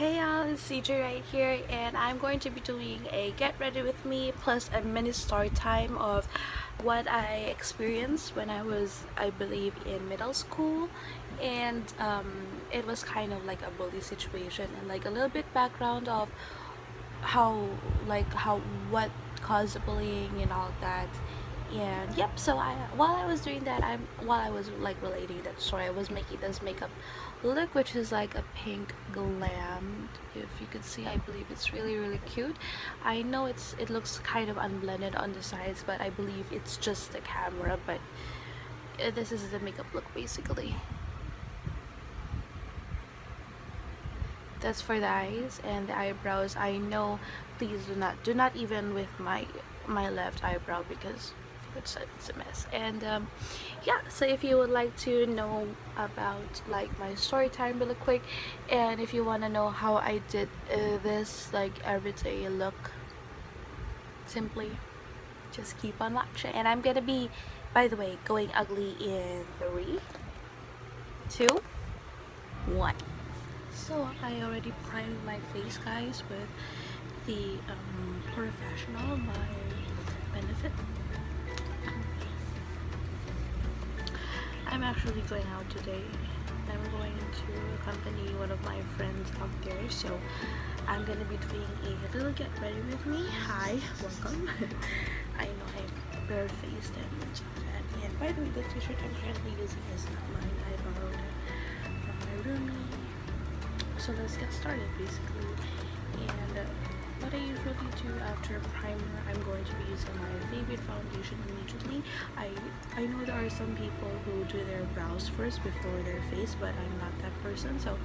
Hey y'all, it's CJ right here, and I'm going to be doing a get ready with me plus a mini story time of what I experienced when I was, I believe, in middle school. And it was kind of like a bully situation, and like a little bit background of how how what caused the bullying and all that. And yep, so while I was doing that, while I was like relating that story, I was making this makeup look, which is like a pink glam. If you could see, I believe it's really cute. I know it looks kind of unblended on the sides, but I believe it's just the camera. But this is the makeup look basically. That's for the eyes and the eyebrows. I know, please do not even with my left eyebrow, because it's a mess. And yeah, so if you would like to know about like my story time really quick, and if you want to know how I did this like everyday look, simply just keep on watching. And I'm gonna be, by the way, going ugly in 3, 2, 1. So I already primed my face, guys, with the Professional by Benefit. I'm actually going out today. I'm going to accompany one of my friends out there, so I'm gonna be doing a little get ready with me. Hi, welcome. I know I'm barefaced and stuff like that. And by the way, the t-shirt I'm currently using is not mine. I borrowed it from my roomie. So let's get started basically. And what I usually do after primer, I'm going to be using my favorite foundation immediately. I know there are some people who do their brows first before their face, but I'm not that person. So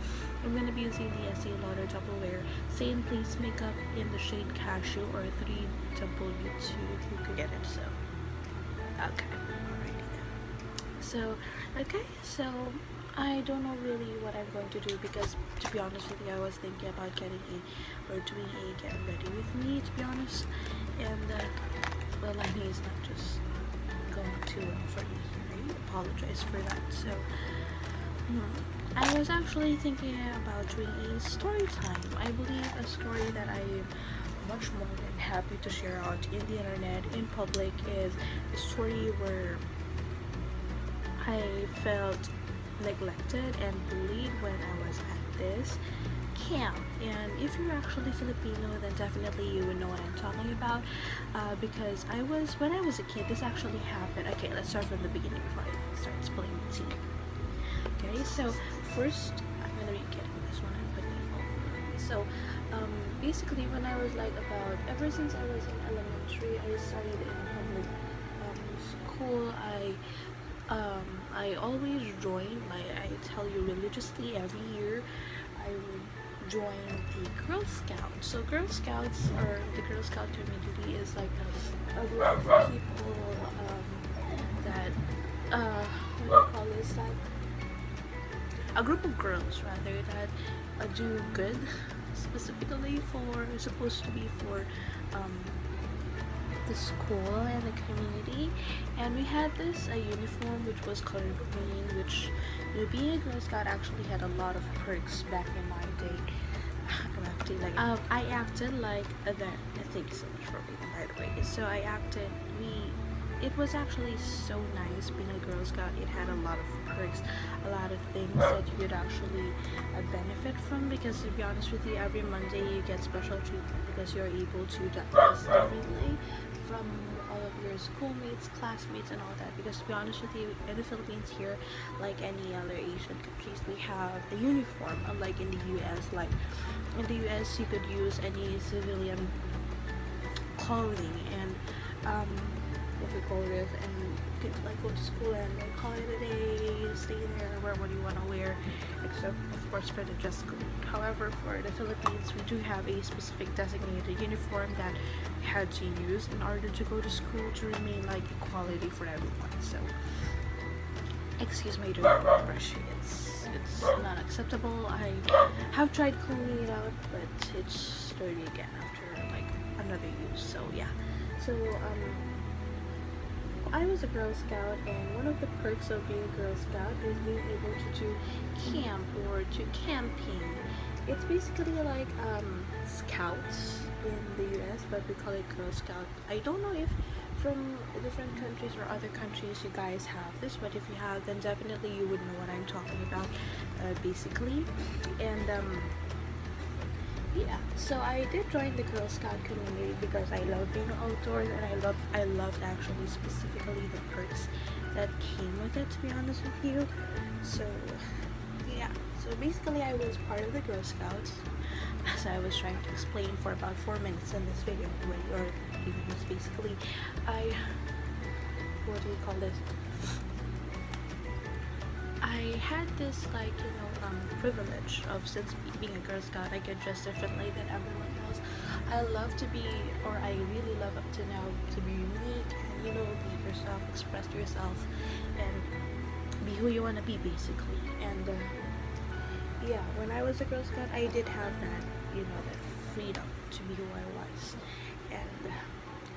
I'm going to be using the Estee Lauder Double Wear Stay in Place makeup in the shade Cashew, or 3W2 if you could get it. So okay, alrighty then. So I don't know really what I'm going to do, because to be honest with you, I was thinking about doing a get ready with me, to be honest. And well, my knee is not just going too well for me. I apologize for that. So I was actually thinking about doing a story time. I believe a story that I am much more than happy to share out in the internet, in public, is a story where I felt neglected and bullied when I was at this camp. And if you're actually Filipino, then definitely you would know what I'm talking about, because when I was a kid, this actually happened. Okay, let's start from the beginning before I start spilling the tea. Okay, so first I'm gonna be getting this one and putting it over. So basically, when I was ever since I was in elementary, I studied in public school. I always joined, I tell you, religiously every year I would join the Girl Scouts. So Girl Scouts, or the Girl Scout community, is like a group of people that what do you call this, that a group of girls rather that do good, specifically supposed to be for the school and the community. And we had this uniform which was colored green, which, you know, being a Girl Scout actually had a lot of perks back in my day. I acted like that. Thank you so much for reading, by the way. So it was actually so nice being a Girl Scout. It had a lot of perks, a lot of things that you could actually benefit from, because to be honest with you, every Monday you get special treatment because you're able to dress differently from all of your schoolmates, classmates, and all that. Because to be honest with you, in the Philippines here, like any other Asian countries, we have a uniform, unlike in the US. Like in the US, you could use any civilian clothing and what we call this, and you could like go to school and like call it a day, stay there, wear what you want to wear, except of course for the dress code. However, for the Philippines, we do have a specific designated uniform that we had to use in order to go to school, to remain like equality for everyone. So excuse my dirty brush, it's not acceptable. I have tried cleaning it out, but it's dirty again after like another use. So yeah, so I was a Girl Scout, and one of the perks of being a Girl Scout is being able to do camp or to camping. It's basically like scouts in the US, but we call it Girl Scout. I don't know if from different countries or other countries you guys have this, but if you have, then definitely you would know what I'm talking about, basically. And yeah, so I did join the Girl Scout community because I love being outdoors, and I loved actually specifically the perks that came with it, to be honest with you. So yeah, so basically I was part of the Girl Scouts, as I was trying to explain for about 4 minutes in this video, or even just basically, what do we call this? I had this, like, privilege of, since being a Girl Scout, I get dressed differently than everyone else. I love to be, or I really love up to now, to be unique and, be yourself, express yourself, and be who you want to be, basically. And yeah, when I was a Girl Scout, I did have that, that freedom to be who I was. And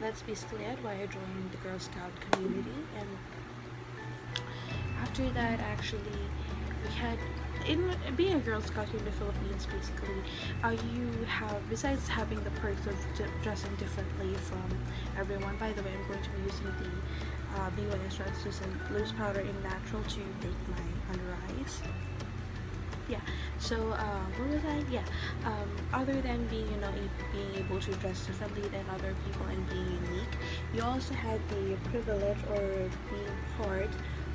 that's basically it, why I joined the Girl Scout community. And after that, actually, we had, in being a Girl Scout here in the Philippines, basically, you have, besides having the perks of dressing differently from everyone. By the way, I'm going to be using the BYS translucent loose powder in natural to make my under eyes. Yeah, so what was I? Yeah, other than being, being able to dress differently than other people and being unique, you also had the privilege or being part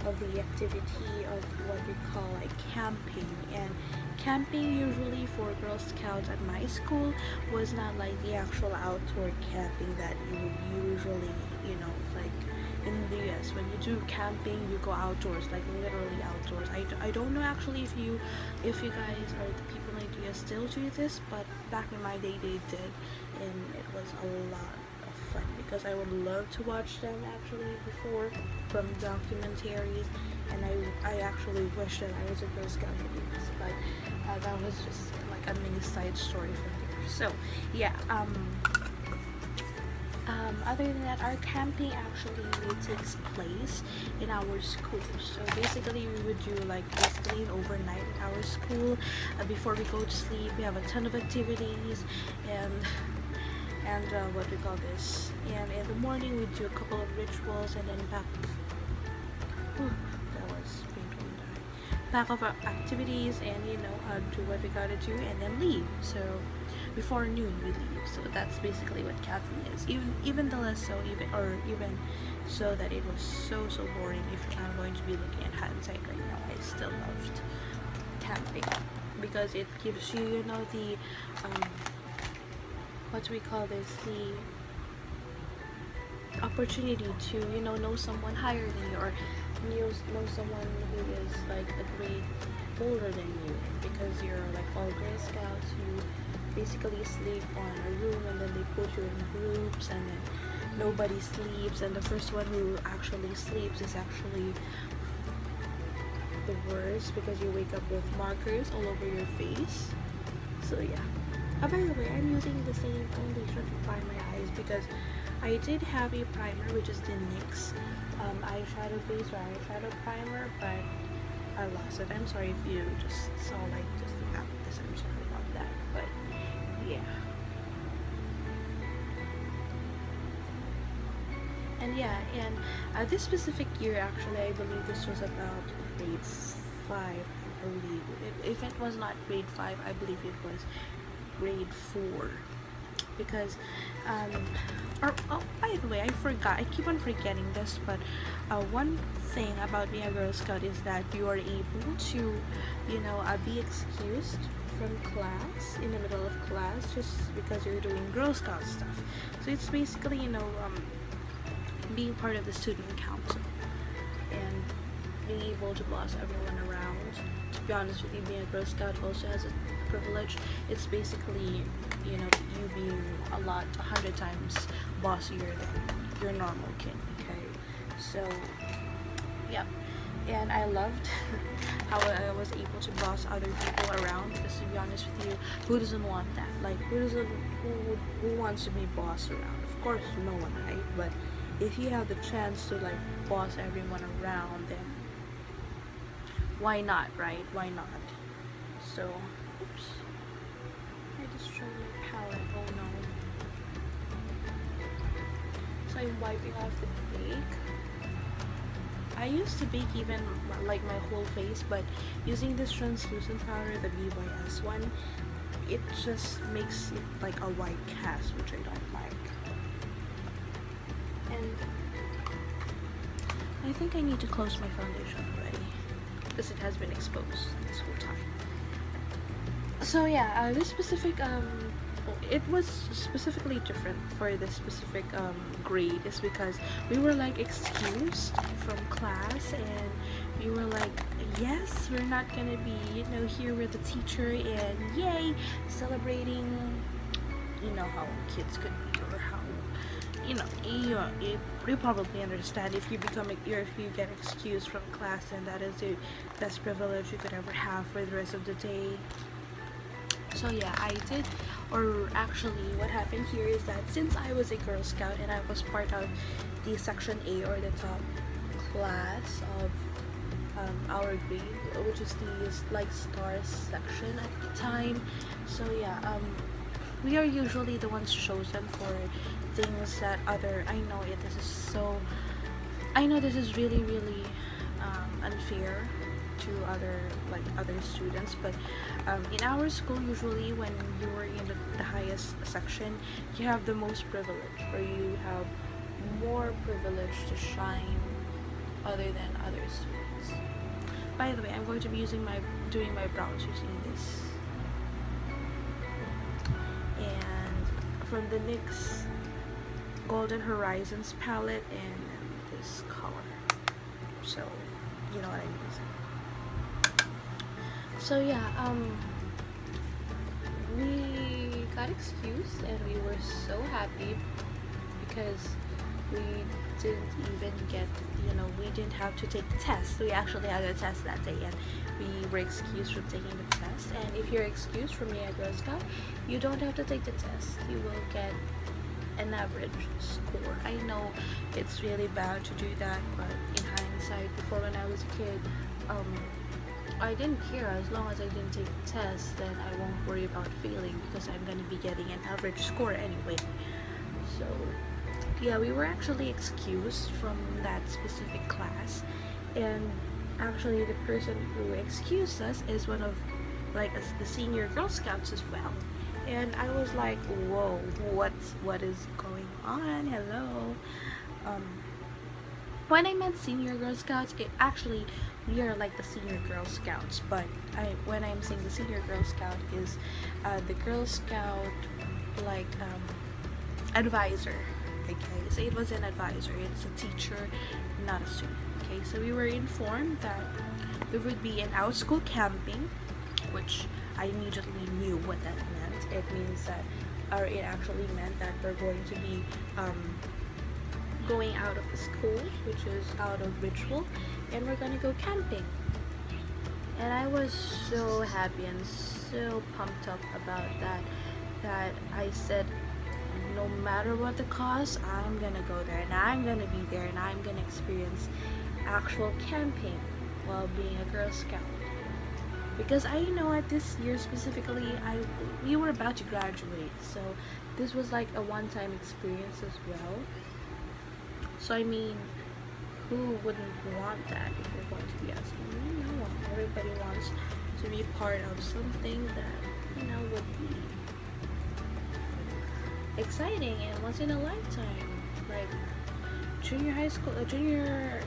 of the activity of what we call like camping. And camping, usually for Girl Scouts at my school, was not like the actual outdoor camping that you would usually, like in the US. When you do camping, you go outdoors, like literally outdoors. I don't know actually if you guys or the people in the US still do this, but back in my day they did, and it was a lot of fun because I would love to watch them actually before from documentaries, and I actually wish that I was a Girl Scout maybe, but that was just like a mini side story from there. So yeah, other than that, our camping actually takes place in our school. So basically we would do like basically an overnight in our school. Before we go to sleep, we have a ton of activities, and what we call this, and in the morning we do a couple of rituals, and then back, that was painful, back of our activities, and do what we gotta do, and then leave. So before noon we leave. So that's basically what camping is. Even the less so, even so that it was so boring. If I'm going to be looking at hindsight right now, I still loved camping because it gives you, the what we call this, the opportunity to know someone higher than you, or know someone who is like a grade older than you, because you're like all Girl Scouts. You basically sleep on a room, and then they put you in groups, and then nobody sleeps, and the first one who actually sleeps is actually the worst, because you wake up with markers all over your face. So yeah. By the way, I'm using the same foundation to prime my eyes because I did have a primer, which is the NYX eyeshadow base or eyeshadow primer, but I lost it. I'm sorry if you just saw like just the back of this. I'm sorry about that, but yeah. And yeah, and this specific year, actually, I believe this was about grade 5. I believe if it was not grade 5, I believe it was grade 4, because by the way, I forgot, I keep on forgetting this, but one thing about being a Girl Scout is that you are able to be excused from class in the middle of class just because you're doing Girl Scout stuff. So it's basically being part of the student council and being able to boss everyone around. To be honest with you, being a Girl Scout also has a privilege. It's basically you being 100 times bossier than your normal kid. Okay, so yeah, and I loved how I was able to boss other people around, because to be honest with you, who doesn't want that? Like, who wants to be bossed around? Of course no one, right? But if you have the chance to like boss everyone around, then why not, right? Why not? So oops. I'm wiping off the bake. I used to bake even like my whole face, but using this translucent powder, the BYS one, it just makes it like a white cast, which I don't like. And I think I need to close my foundation already because it has been exposed this whole time. So yeah, this specific it was specifically different for this specific grade is because we were like excused from class, and we were like, yes, we're not gonna be, you know, here with the teacher and yay, celebrating, you know how kids could be, or how, you know, you probably understand if you become if you get excused from class, and that is the best privilege you could ever have for the rest of the day. So yeah, I did, or actually what happened here is that since I was a Girl Scout and I was part of the section A, or the top class of our grade, which is the like stars section at the time, so yeah, we are usually the ones chosen for things that other, I know this is really unfair to other students, but in our school, usually when you were in the highest section, you have the most privilege, or you have more privilege to shine other than other students. By the way, I'm going to be doing my brows using this, and from the NYX Golden Horizons palette, and this color, so you know what I'm using. So yeah, we got excused and we were so happy because we didn't even get, you know, we didn't have to take the test. We actually had a test that day, and we were excused from taking the test. And if you're excused from being a Girl Scout, you don't have to take the test. You will get an average score. I know it's really bad to do that, but in hindsight, before when I was a kid, I didn't care. As long as I didn't take the test, then I won't worry about failing because I'm going to be getting an average score anyway. So yeah, we were actually excused from that specific class, and actually the person who excused us is one of the senior Girl Scouts as well. And I was like, whoa, what is going on? Hello. When I meant senior Girl Scouts, it actually, we are like the senior Girl Scouts, but when I'm saying the senior Girl Scout is the Girl Scout advisor. Okay, so it was an advisor. It's a teacher, not a student. Okay, so we were informed that there would be an out-school camping, which I immediately knew what that meant. It means that, or it actually meant that we're going to be going out of the school, which is out of ritual, and we're gonna go camping. And I was so happy and so pumped up about that I said, no matter what the cost, I'm gonna go there, and I'm gonna be there, and I'm gonna experience actual camping while being a Girl Scout. Because I know at this year specifically, we were about to graduate, so this was like a one-time experience as well. So I mean, who wouldn't want that if you're going to be asking me? No, everybody wants to be part of something that, you know, would be exciting and once in a lifetime, like junior high school, junior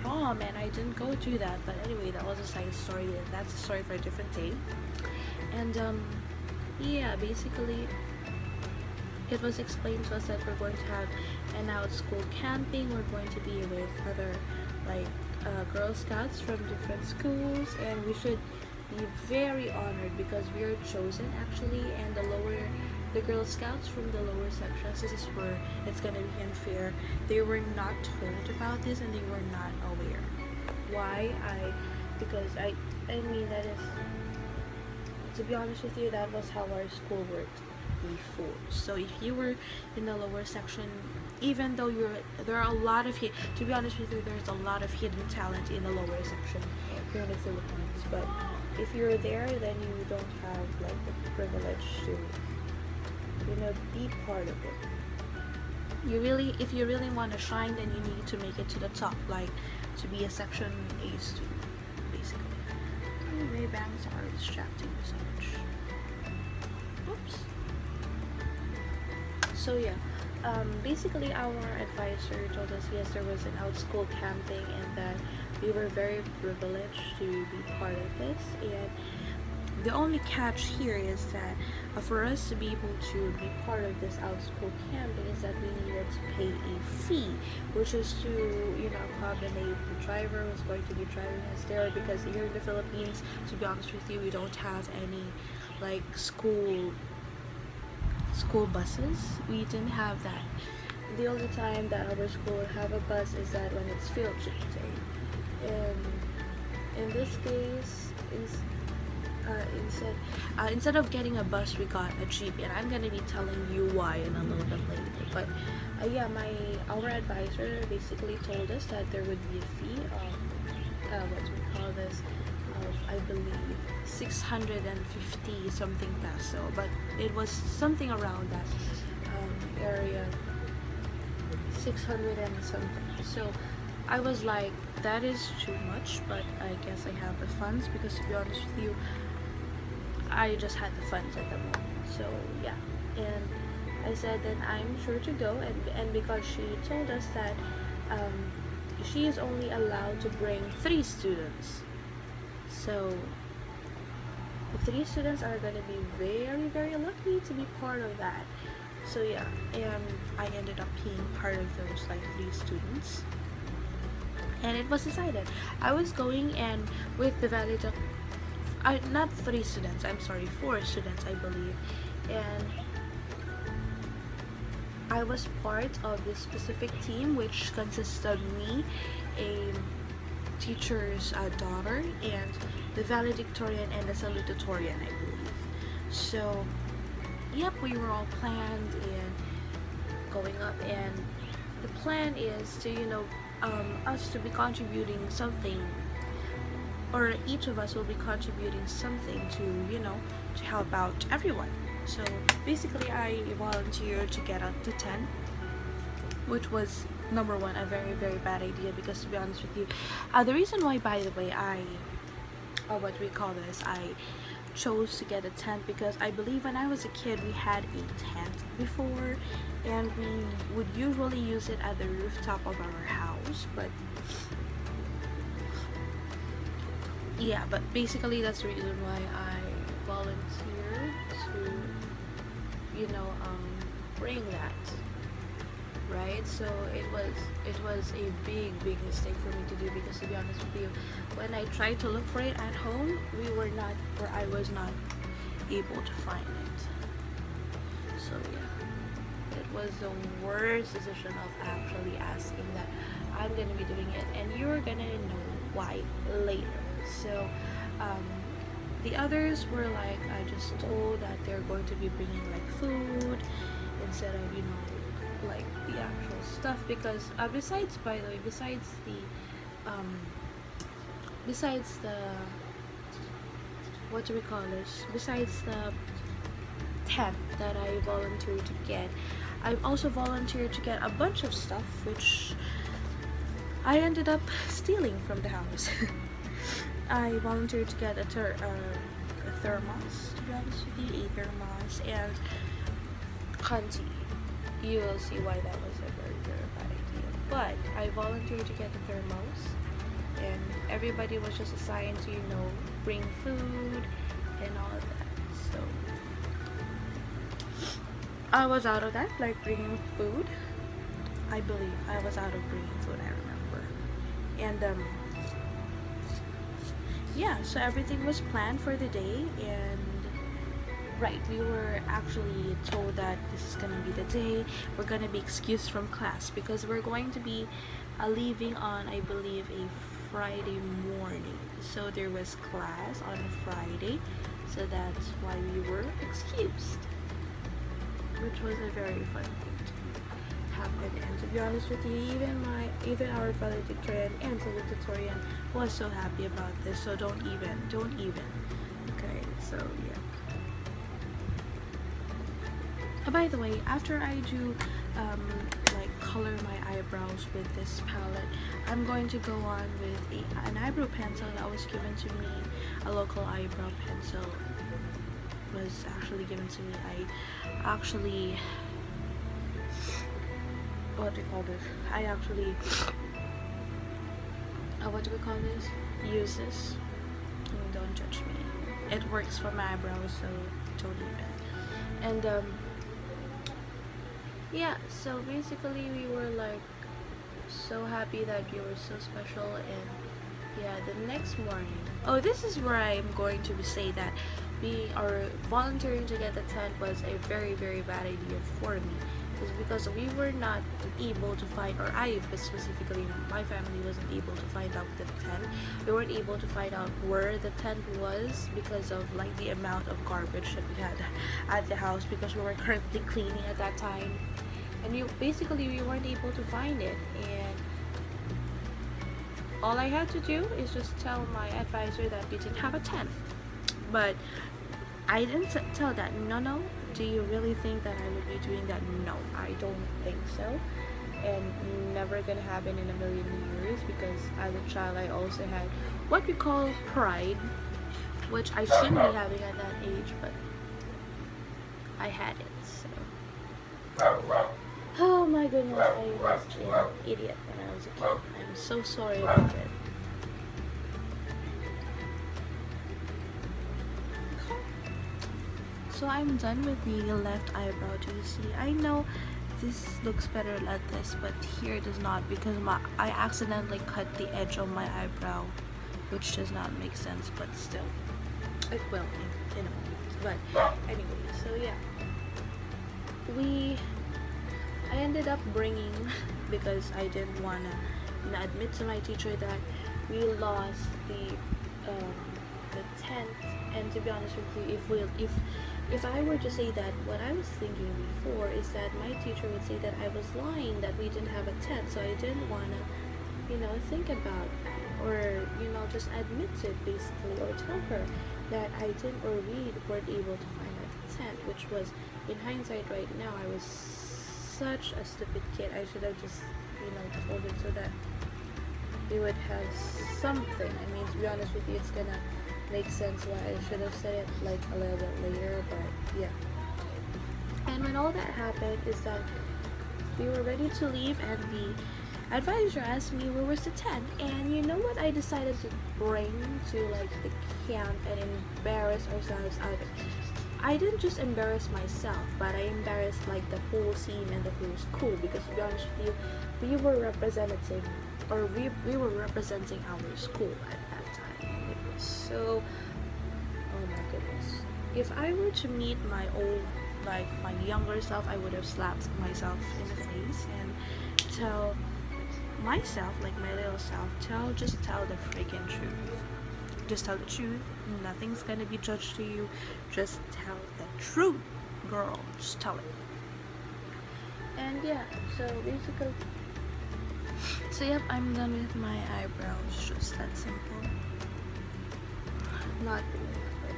prom, and I didn't go to that. But anyway, that was a side story, and that's a story for a different day. And yeah, basically it was explained to us that we're going to have an out-school camping. We're going to be with other Girl Scouts from different schools, and we should be very honored because we are chosen actually. And the Girl Scouts from the lower sections, this is where it's gonna be unfair. They were not told about this, and they were not aware. Why? Because I mean, that is, to be honest with you, that was how our school worked before. So if you were in the lower section, even though there are a lot of to be honest with you, there's a lot of hidden talent in the lower section here in the Philippines. But if you're there, then you don't have like the privilege to, you know, be part of it. if you really want to shine, then you need to make it to the top, like to be a section A student, basically. My bangs are distracting me so much. Oops. So yeah, basically our advisor told us yes, there was an out-school camping and that we were very privileged to be part of this. And the only catch here is that for us to be able to be part of this out-school camping is that we needed to pay a fee, which is to, you know, accommodate the driver who's going to be driving us there, because here in the Philippines, to be honest with you, we don't have any like school buses. We didn't have that. The only time that our school will have a bus is that when it's field trip day. And in this case, instead of getting a bus, we got a jeep, and I'm gonna be telling you why in a little bit later. But yeah, our advisor basically told us that there would be a fee of what we call this, I believe 650 something peso, but it was something around that area, 600 and something. So I was like, that is too much, but I guess I have the funds, because to be honest with you, I just had the funds at the moment. So yeah, and I said that I'm sure to go, and because she told us that she is only allowed to bring 3 students. So the 3 students are going to be very, very lucky to be part of that. So yeah, and I ended up being part of those like 3 students. And it was decided. I was going, and with the not 3 students, I'm sorry, 4 students, I believe. And I was part of this specific team, which consists of me, a teacher's daughter, and the valedictorian and the salutatorian, I believe. So yep, we were all planned and going up, and the plan is to, you know, us to be contributing something, or each of us will be contributing something to, you know, to help out everyone. So basically I volunteered to get up to 10, which was number one, a very, very bad idea, because to be honest with you, the reason why, by the way, I chose to get a tent, because I believe when I was a kid we had a tent before, and we would usually use it at the rooftop of our house. But yeah, but basically that's the reason why I volunteered to, you know, bring that. Right, so it was a big mistake for me to do, because to be honest with you, when I tried to look for it at home, I was not able to find it. So yeah, it was the worst decision of actually asking that I'm gonna be doing it, and you're gonna know why later. So the others were like, I just told that they're going to be bringing like food instead of, you know, like the actual stuff, because besides the tent that I volunteered to get, I also volunteered to get a bunch of stuff which I ended up stealing from the house. I volunteered to get a thermos, to be honest with you, a thermos, and kanji. You will see why that was a very, very bad idea. But I volunteered to get the thermos, and everybody was just assigned to, you know, bring food and all of that. So I was out of that, like bringing food. I believe I was out of bringing food, I remember. And yeah, so everything was planned for the day, and right, we were actually told that this is gonna be the day we're gonna be excused from class, because we're going to be leaving on, I believe, a Friday morning. So there was class on a Friday, so that's why we were excused, which was a very fun thing to happen. And to be honest with you, even our valedictorian and salutatorian was so happy about this. So don't even. Okay, so yeah. By the way, after I do like color my eyebrows with this palette, I'm going to go on with an eyebrow pencil that was given to me. A local eyebrow pencil was actually given to me. I actually, what do you call this? I actually, what do we call this? Use this. Don't judge me. It works for my eyebrows, so don't even. And yeah, so basically we were like so happy that you were so special. And yeah, the next morning, oh, this is where I'm going to say that we are volunteering to get the tent was a very, very bad idea for me. Is because we were not able to find, or I specifically, my family wasn't able to find out the tent. We weren't able to find out where the tent was because of like the amount of garbage that we had at the house, because we were currently cleaning at that time, and we weren't able to find it. And all I had to do is just tell my advisor that we didn't have a tent. But I didn't tell that. No, do you really think that I would be doing that? No, I don't think so. And never gonna happen in a million years, because as a child I also had what we call pride, which I shouldn't be having at that age, but I had it. So oh my goodness, I was an idiot when I was a kid. I'm so sorry about it. So I'm done with the left eyebrow. Do you see? I know this looks better like this, but here it does not, because I accidentally cut the edge of my eyebrow, which does not make sense, but still it will in a moment. But anyway, so yeah, I ended up bringing, because I didn't want to admit to my teacher that we lost the tent. And to be honest with you, if I were to say that, what I was thinking before is that my teacher would say that I was lying, that we didn't have a tent. So I didn't want to, think about that, or, just admit it basically, or tell her that I didn't, or we weren't able to find a tent, which was, in hindsight right now, I was such a stupid kid. I should have just, told it so that we would have something. I mean, to be honest with you, it's gonna make sense why I should have said it like a little bit later, but yeah. And when all that happened is that we were ready to leave, and the advisor asked me where was the tent. And you know what I decided to bring to like the camp and embarrass ourselves out of it? I didn't just embarrass myself, but I embarrassed like the whole scene and the whole school, because to be honest with you, we were representing our school at that time. And it was so, oh my goodness. If I were to meet my my younger self, I would have slapped myself in the face and tell myself, like my little self, just tell the freaking truth. Just tell the truth. Nothing's gonna be judged to you. Just tell the truth, girl. Just tell it. And yeah, so basically, yep, I'm done with my eyebrows. Just that simple. Not really, but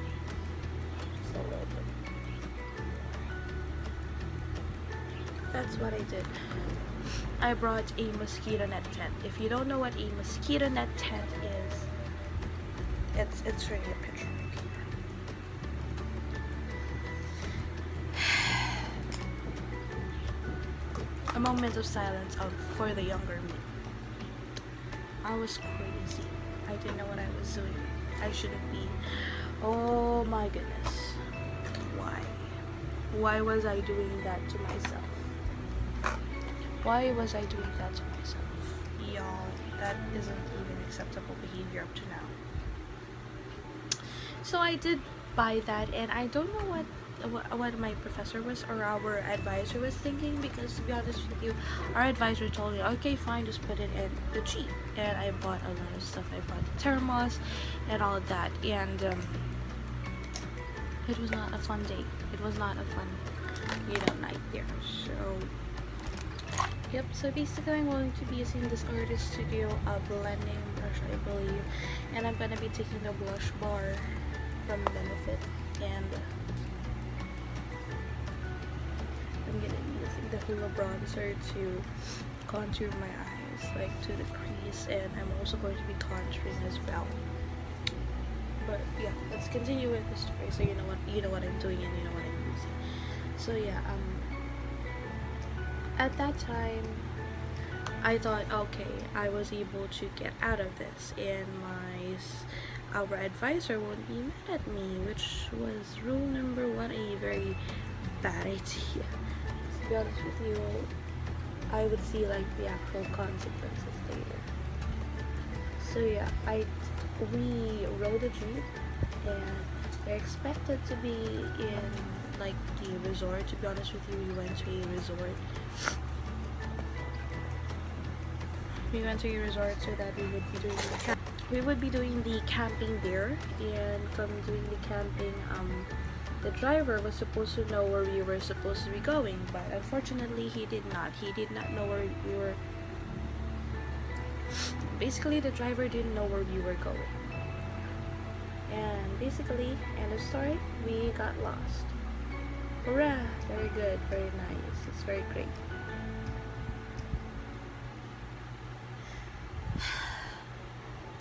just a little bit. That's what I did. I brought a mosquito net tent. If you don't know what a mosquito net tent is, it's really a picture right here. A moment of silence for the younger me. I was crazy. I didn't know what I was doing. I shouldn't be. Oh my goodness. Why? Why was I doing that to myself? Why was I doing that to myself? Y'all, that isn't even acceptable behavior up to now. So I did buy that, and I don't know what my professor was, or our advisor was thinking, because to be honest with you, our advisor told me, okay, fine, just put it in the Jeep. And I bought a lot of stuff. I bought the thermos and all of that, and it was not a fun day. It was not a fun night there. So yep, so basically I'm going to be using this Artist Studio blending brush, I believe, and I'm going to be taking the blush bar from Benefit, and I'm going to be using the full of bronzer to contour my eyes, like to the crease, and I'm also going to be contouring as well. But yeah, let's continue with the story so you know what I'm doing and you know what I'm using. So yeah, at that time I thought, okay, I was able to get out of this, and our advisor won't be mad at me, which was rule number 1, a very bad idea. To be honest with you, I would see like the actual consequences later. So yeah, we rode a jeep, and we're expected to be in like the resort. To be honest with you, we went to a resort. We went to a resort so that we would be doing the camping there. And from doing the camping, the driver was supposed to know where we were supposed to be going, but unfortunately he did not. He did not know where we were. Basically, the driver didn't know where we were going. And basically, end of story, we got lost. Hurrah! Very good, very nice. It's very great.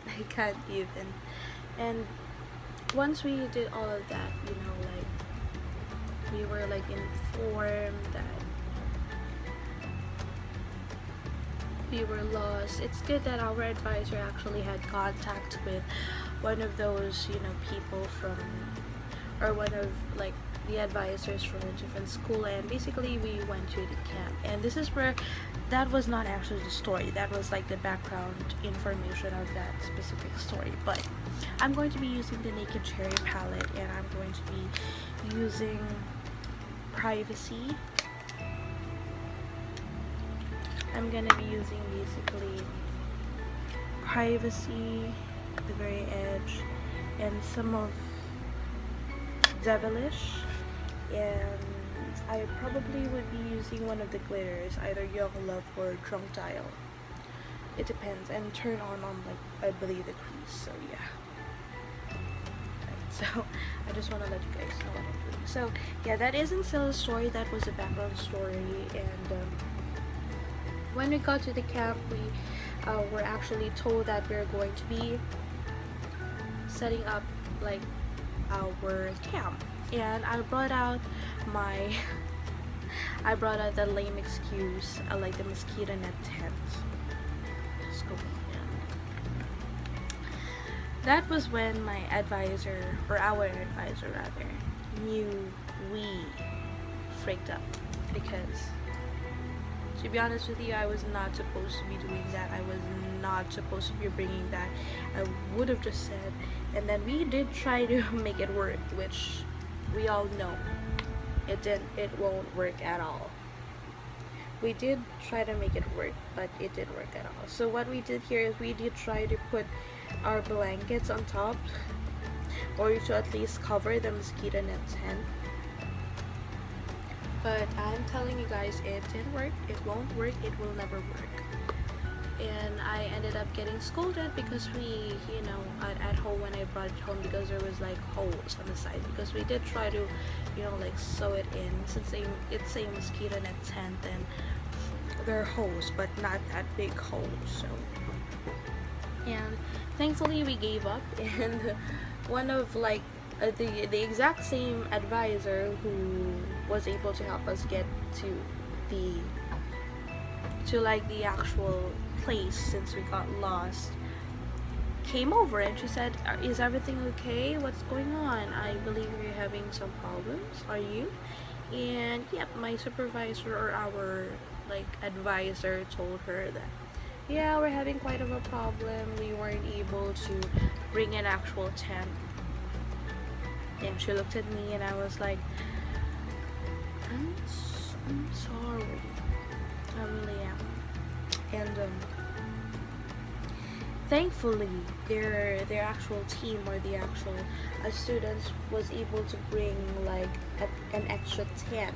I can't even. And once we did all of that, you know, like we were like informed that we were lost. It's good that our advisor actually had contact with one of those, you know, people from, or one of like the advisors from a different school, and basically we went to the camp. And this is where, that was not actually the story, that was like the background information of that specific story. But I'm going to be using the Naked Cherry palette, and I'm going to be using Privacy. I'm gonna be using basically Privacy, the very edge, and some of Devilish, and I probably would be using one of the glitters, either Young Love or Drunk Dial. It depends, and turn on like I believe the crease. So yeah. Right, so I just want to let you guys know what I'm doing. So yeah, that isn't still a story. That was a background story, and when we got to the camp, we were actually told that we're going to be setting up like our camp, and I brought out the lame excuse, like the mosquito net tent. Just go in. That was when my advisor, or our advisor rather, knew we freaked up, because to be honest with you, I was not supposed to be doing that. I was not supposed to be bringing that. I would have just said. And then we did try to make it work, which we all know it won't work at all. We did try to make it work, but it didn't work at all. So what we did here is we did try to put our blankets on top, or to at least cover the mosquito net tent. But I'm telling you guys, it didn't work, it won't work, it will never work. And I ended up getting scolded because we, you know, at home when I brought it home, because there was like holes on the side, because we did try to, you know, like sew it in, since it's a mosquito net tent, and there are holes, but not that big holes. So, and thankfully we gave up, and one of like the exact same advisor who was able to help us get to the actual place, since we got lost, came over, and she said, is everything okay? What's going on? I believe you're having some problems. Are you? And yep, my supervisor, or our like advisor, told her that yeah, we're having quite of a problem. We weren't able to bring an actual tent. And she looked at me, and I was like, I'm sorry. I really am. And thankfully their actual team, or the actual students, was able to bring like an extra tent,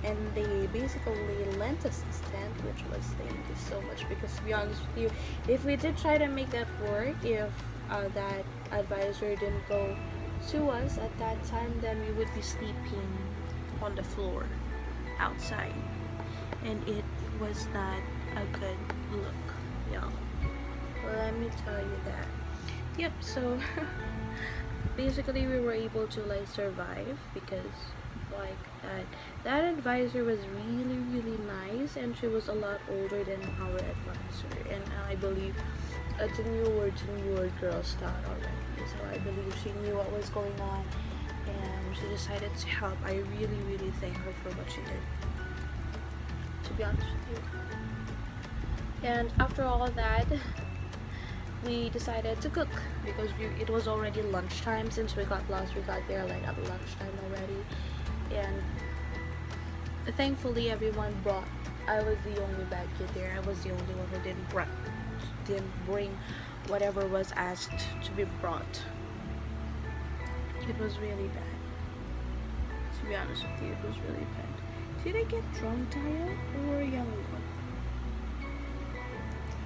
and they basically lent us this tent, which was, thank you so much, because to be honest with you, if we did try to make that work, if that advisor didn't go to us at that time, then we would be sleeping on the floor outside. and it was not a good look, y'all. Let me tell you that. Yep, so basically we were able to like survive because like that advisor was really nice, and she was a lot older than our advisor, and I believe it's a newer girl scout already, so I believe she knew what was going on and she decided to help. I really thank her for what she did, to be honest with you. And after all that, we decided to cook because it was already lunchtime. Since we got lost, we got there like at lunchtime already, and thankfully everyone brought. I was the only bad kid there. I was the only one who didn't bring whatever was asked to be brought. It was really bad, to be honest with you. It was really bad. Did I get drunk dial or young love?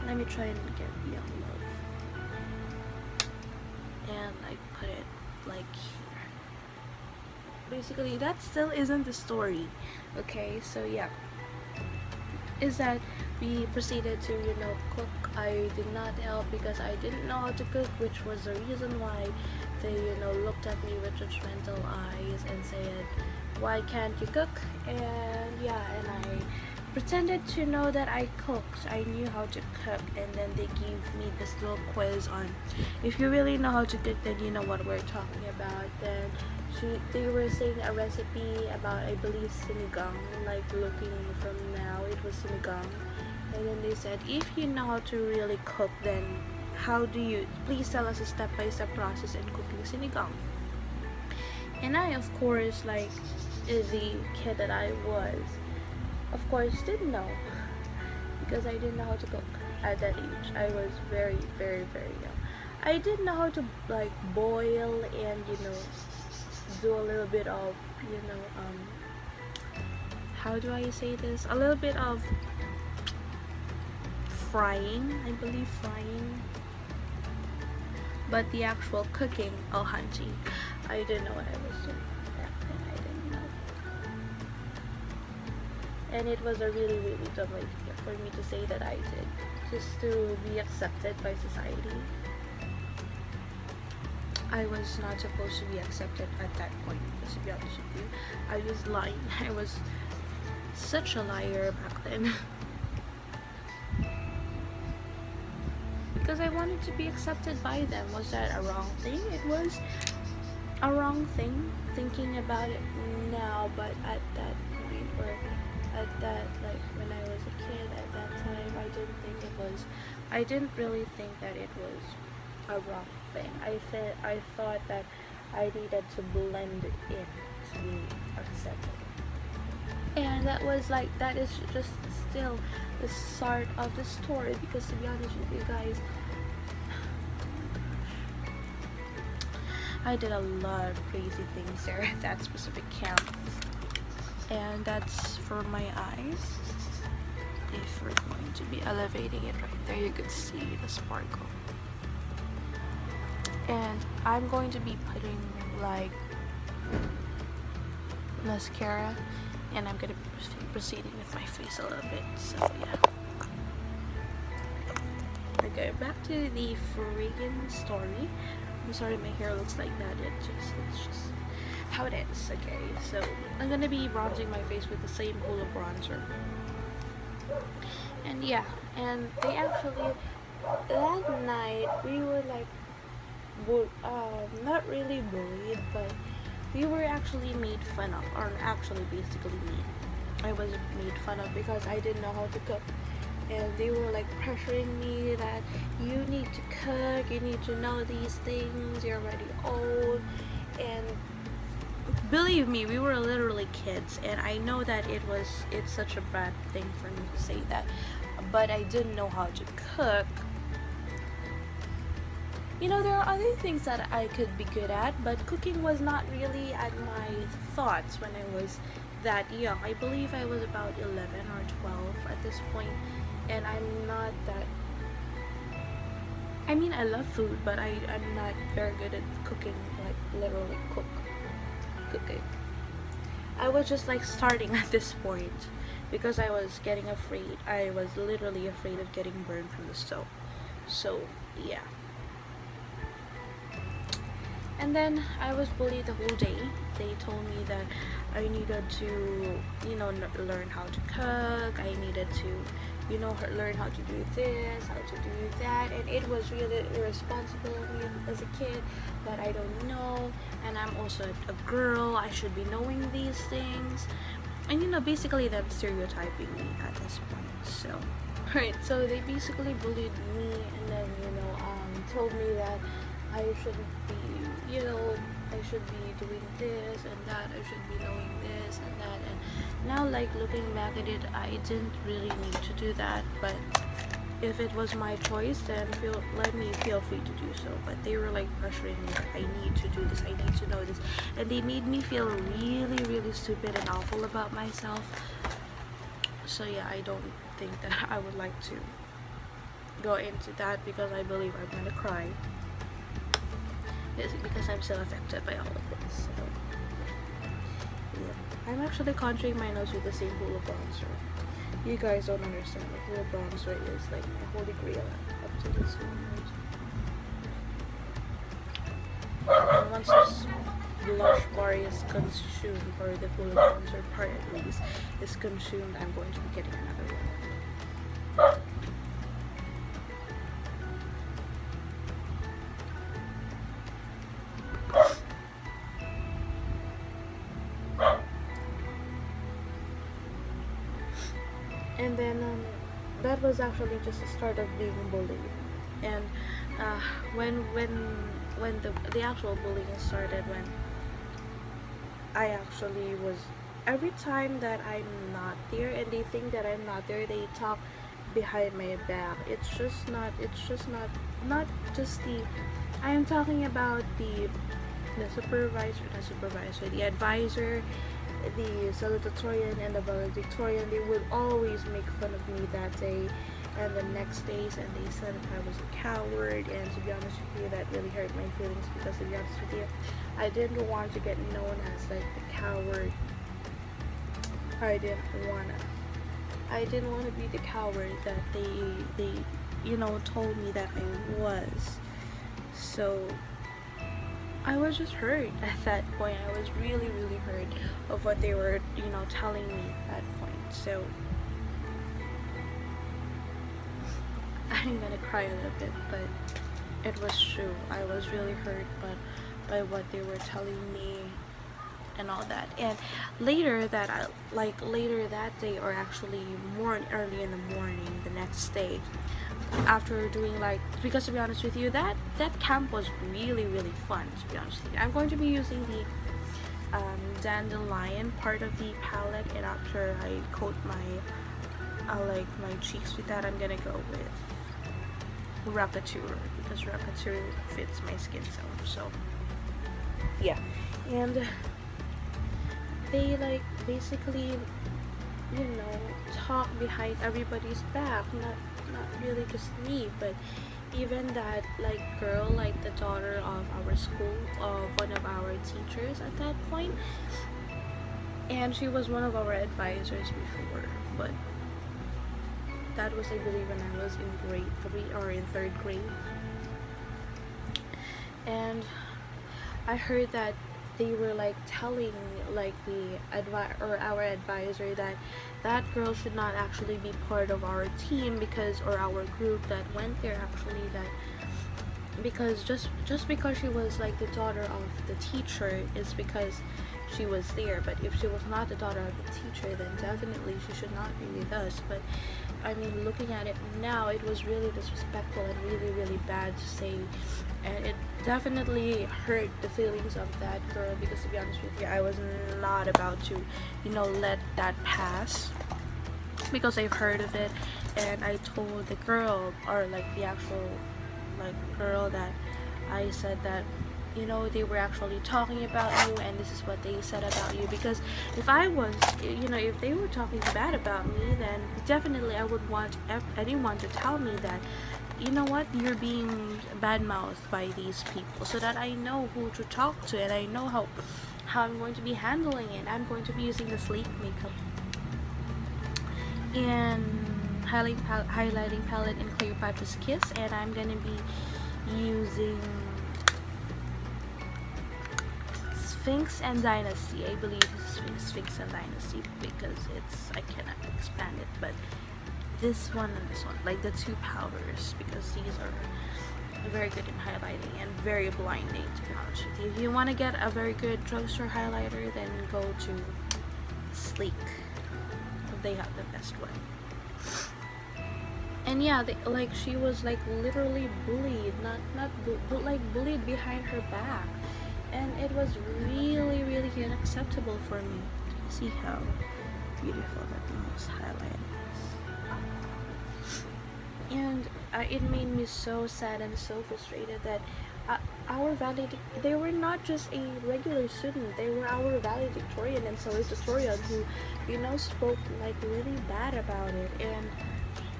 Let me try and get young love, and I put it like here. Basically that still isn't the story, okay? So yeah, is that we proceeded to cook. I did not help because I didn't know how to cook, which was the reason why they looked at me with judgmental eyes and said, why can't you cook? And yeah, and I pretended to know that I cooked. I knew how to cook, and then they gave me this little quiz on if you really know how to cook, then you know what we're talking about. Then they were saying a recipe about, I believe, sinigang, like looking from now it was sinigang, and then they said, if you know how to really cook, then how do you, please tell us a step-by-step process in cooking sinigang. And I, of course, like the kid that I was, of course didn't know, because I didn't know how to cook at that age. I was very young. I didn't know how to like boil and do a little bit of how do I say this, a little bit of frying, I believe frying, but the actual cooking, oh hunty, I didn't know what I was doing back then. I didn't know. And it was a really dumb idea for me to say that I did, just to be accepted by society. I was not supposed to be accepted at that point, because to be honest with you, I was lying. I was such a liar back then. Because I wanted to be accepted by them. Was that a wrong thing? It was a wrong thing thinking about it now, but at that point, or at that, like when I was a kid at that time, I didn't really think that it was a wrong thing. I thought that I needed to blend in to be accepted. And that is just still the start of the story, because to be honest with you guys, I did a lot of crazy things there at that specific camp. And that's for my eyes. If we're going to be elevating it right there, you could see the sparkle. And I'm going to be putting like mascara, and I'm going to be proceeding with my face a little bit. So yeah. Okay, back to the freaking story. I'm sorry my hair looks like that. It's just how it is. Okay, so I'm gonna be bronzing my face with the same Hoola bronzer. And yeah, and they actually, that night we were like not really bullied, but we were actually made fun of, or actually basically me. I was made fun of because I didn't know how to cook. And they were like pressuring me that you need to cook, you need to know these things, you're already old. And believe me, we were literally kids, and I know that it's such a bad thing for me to say that, but I didn't know how to cook. There are other things that I could be good at, but cooking was not really at my thoughts when I was that young. I believe I was about 11 or 12 at this point. And I'm not that, I mean, I love food, but I'm not very good at cooking, like literally cooking. I was just like starting at this point, because I was getting afraid. I was literally afraid of getting burned from the stove. So yeah. And then I was bullied the whole day. They told me that I needed to, learn how to cook. I needed to, learn how to do this, how to do that. And it was really irresponsible of me as a kid that I don't know. And I'm also a girl. I should be knowing these things. And basically them stereotyping me at this point. So, right. So they basically bullied me, and then told me that I shouldn't be, I should be doing this and that, I should be knowing this and that. And now, like, looking back at it, I didn't really need to do that, but if it was my choice, then let me feel free to do so. But they were like pressuring me, I need to do this, I need to know this, and they made me feel really, really stupid and awful about myself. So yeah, I don't think that I would like to go into that, because I believe I'm gonna cry. It's because I'm still affected by all of this. So yeah, I'm actually contouring my nose with the same Hoola bronzer. You guys don't understand. The Hoola bronzer is like my holy grail up to this moment. And once this blush bar is consumed, or the Hoola bronzer part at least is consumed, I'm going to be getting another one. And then that was actually just the start of being bullied. And when the actual bullying started, when I actually was, every time that I'm not there and they think that I'm not there, they talk behind my back. It's just not just the, I am talking about the supervisor, the advisor, the salutatorian, and the valedictorian. They would always make fun of me that day and the next days, and they said that I was a coward. And to be honest with you, that really hurt my feelings, because to be honest with you, I didn't want to get known as like the coward. I didn't want to be the coward that they told me that I was. So I was just hurt at that point. I was really, really hurt of what they were, telling me at that point. So I'm gonna cry a little bit, but it was true. I was really hurt by what they were telling me and all that. And later that day, or actually more early in the morning the next day, after doing because to be honest with you, that camp was really, really fun. To be honest with you, I'm going to be using the dandelion part of the palette, and after I coat my cheeks with that, I'm gonna go with Rapture, because Rapture fits my skin tone. So yeah. And they basically talk behind everybody's back, not really just me, but even that girl, the daughter of our school, of one of our teachers at that point, and she was one of our advisors before. But that was, I believe, when I was in grade 3 or in 3rd grade. And I heard that they were telling our advisor that girl should not actually be part of our team, because, or our group that went there, actually, that because just because she was the daughter of the teacher is because she was there. But if she was not the daughter of the teacher, then definitely she should not be with us. But I mean, looking at it now, it was really disrespectful and really, really bad to say, and it definitely hurt the feelings of that girl, because to be honest with you, I was not about to let that pass, because I've heard of it. And I told the girl, or the actual girl, that I said that they were actually talking about you, and this is what they said about you. Because if I was, if they were talking bad about me, then definitely I would want anyone to tell me that, you're being bad-mouthed by these people, so that I know who to talk to, and I know how I'm going to be handling it. I'm going to be using the sleep makeup in highlighting palette in Cleopatra's Kiss, and I'm gonna be using Sphinx and Dynasty. I believe this is Sphinx and Dynasty because I cannot expand it, but this one and this one, like the two powders, because these are very good in highlighting and very blinding, to be honest with you. If you want to get a very good drugstore highlighter, then go to Sleek. They have the best one. And yeah, she was like literally bullied, like bullied behind her back, and it was really unacceptable for me. Do you see how beautiful that mouse highlight is? And it made me so sad and so frustrated that our they were not just a regular student, they were our valedictorian and salutatorian who, you know, spoke like really bad about it, and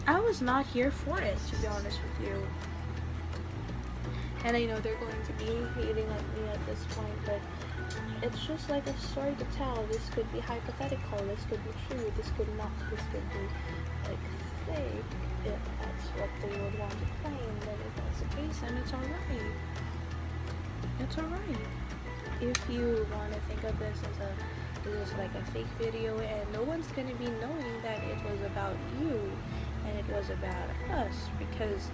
I was not here for it, to be honest with you. And I know they're going to be hating on me at this point, but it's just like a story to tell. This could be hypothetical, this could be true, this could not, this could be like fake. If that's what they would want to claim, then if that's the case, then it's alright. It's alright. If you want to think of this as this is like a fake video, and no one's gonna be knowing that it was about you and it was about us, because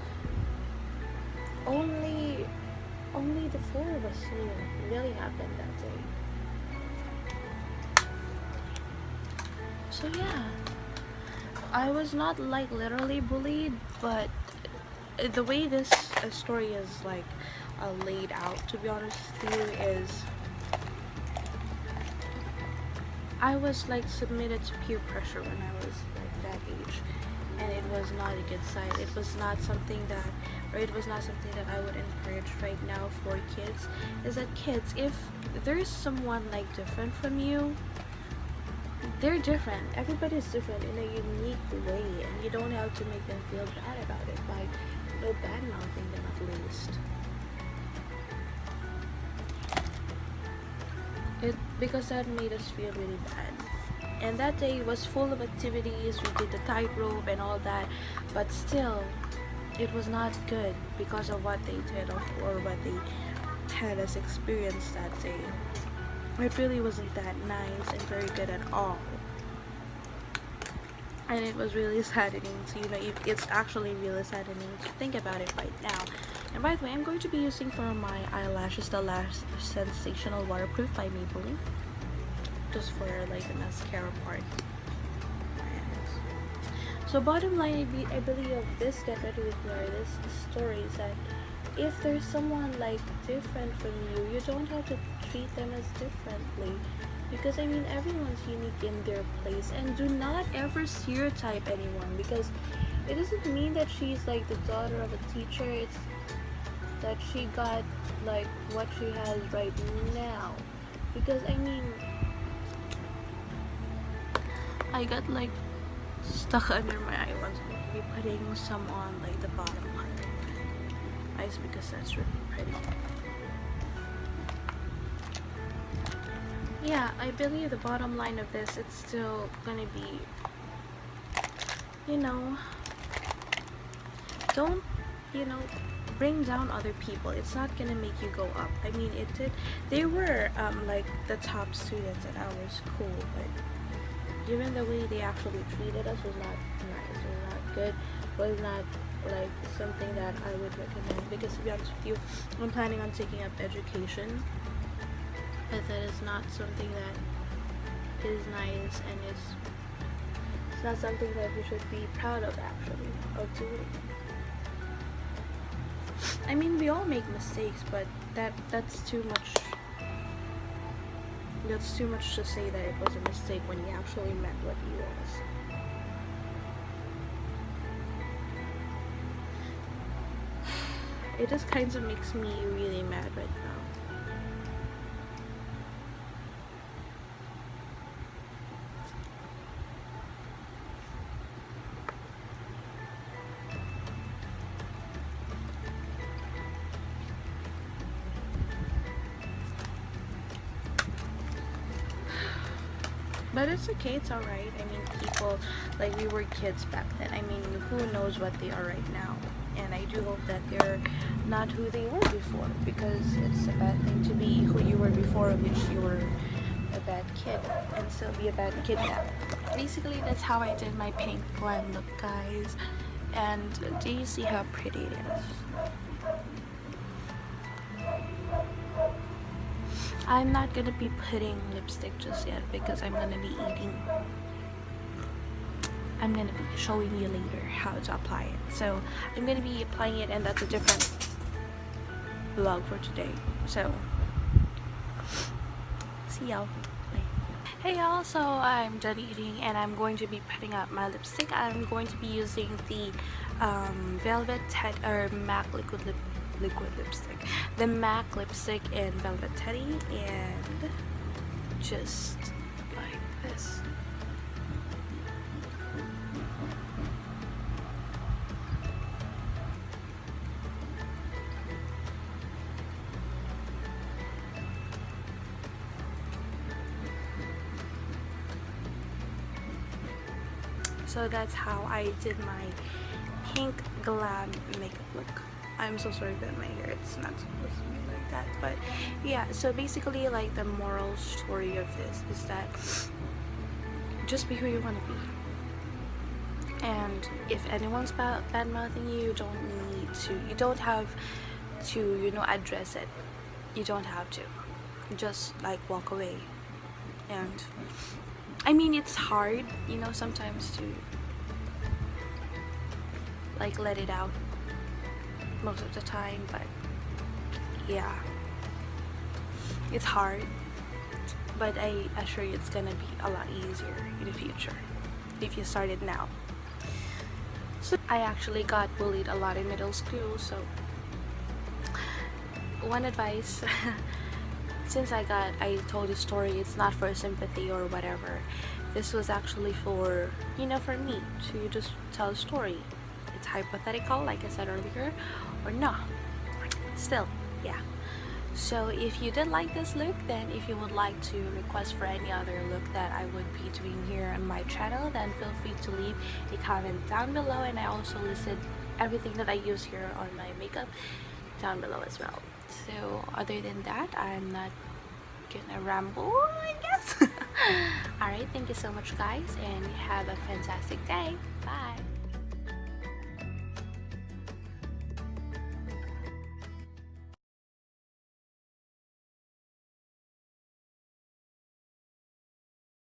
only the four of us knew what really happened that day. So yeah, I was not like literally bullied, but the way this story is like laid out, to be honest with you, is I was like submitted to peer pressure when I was like that age, and it was not a good sign. It was not something that I would encourage right now for kids. Is that kids, if there's someone like different from you, they're different. Everybody's different in a unique way, and you don't have to make them feel bad about it by no bad mouthing them at least. Because that made us feel really bad. And that day was full of activities. We did the tightrope and all that, but still, it was not good because of what they did or what they had us experience that day. It really wasn't that nice and very good at all. And it was really saddening to, you know, it's actually really saddening to think about it right now. And by the way, I'm going to be using for my eyelashes the Lash Sensational Waterproof by Maybelline, just for like the mascara part. So bottom line, I believe of this Get Ready With Me, or this story, is that if there's someone like different from you, you don't have to treat them as differently, because I mean, everyone's unique in their place. And do not ever stereotype anyone, because it doesn't mean that she's like the daughter of a teacher. It's that she got like what she has right now, because I mean, I got like stuck under my eye once. I'm going to be putting some on like the bottom line of my eyes, because that's really pretty. Yeah, I believe the bottom line of this, it's still gonna be, you know, don't, you know, bring down other people. It's not gonna make you go up. I mean, it did. They were like the top students at our school, but given the way they actually treated us was not nice, was not good, was not like something that I would recommend, because to be honest with you, I'm planning on taking up education, but that is not something that is nice, and it's not something that you should be proud of, actually, of doing. I mean, we all make mistakes, but that's too much. That's too much to say that it was a mistake when you actually meant what you was. It just kind of makes me really mad right now. But it's okay, it's alright. I mean, people, like, we were kids back then. I mean, who knows what they are right now. And I do hope that they're not who they were before, because it's a bad thing to be who you were before, which you were a bad kid, and still be a bad kid now. Basically, that's how I did my pink blend look, guys. And do you see how pretty it is? I'm not gonna be putting lipstick just yet because I'm gonna be eating. I'm gonna be showing you later how to apply it. So I'm gonna be applying it, and that's a different vlog for today. So see y'all. Hey y'all, so I'm done eating and I'm going to be putting up my lipstick. I'm going to be using the Velvet Teddy or MAC liquid lipstick. The MAC lipstick in Velvet Teddy, and just like this. So that's how I did my pink glam makeup look. I'm so sorry about my hair, it's not supposed to be like that, but yeah. So basically, like, the moral story of this is that just be who you want to be, and if anyone's bad mouthing you, you don't have to, you know, address it. You don't have to, just like walk away. And I mean, it's hard, you know, sometimes to like let it out most of the time, but yeah, it's hard, but I assure you it's gonna be a lot easier in the future if you start it now. So I actually got bullied a lot in middle school, so one advice since I told the story, it's not for sympathy or whatever. This was actually for, you know, for me to just tell a story. It's hypothetical, like I said earlier, or no. Still, yeah. So if you did like this look, then if you would like to request for any other look that I would be doing here on my channel, then feel free to leave a comment down below, and I also listed everything that I use here on my makeup down below as well. So other than that, I'm not gonna ramble, I guess. Alright, thank you so much guys, and have a fantastic day. Bye.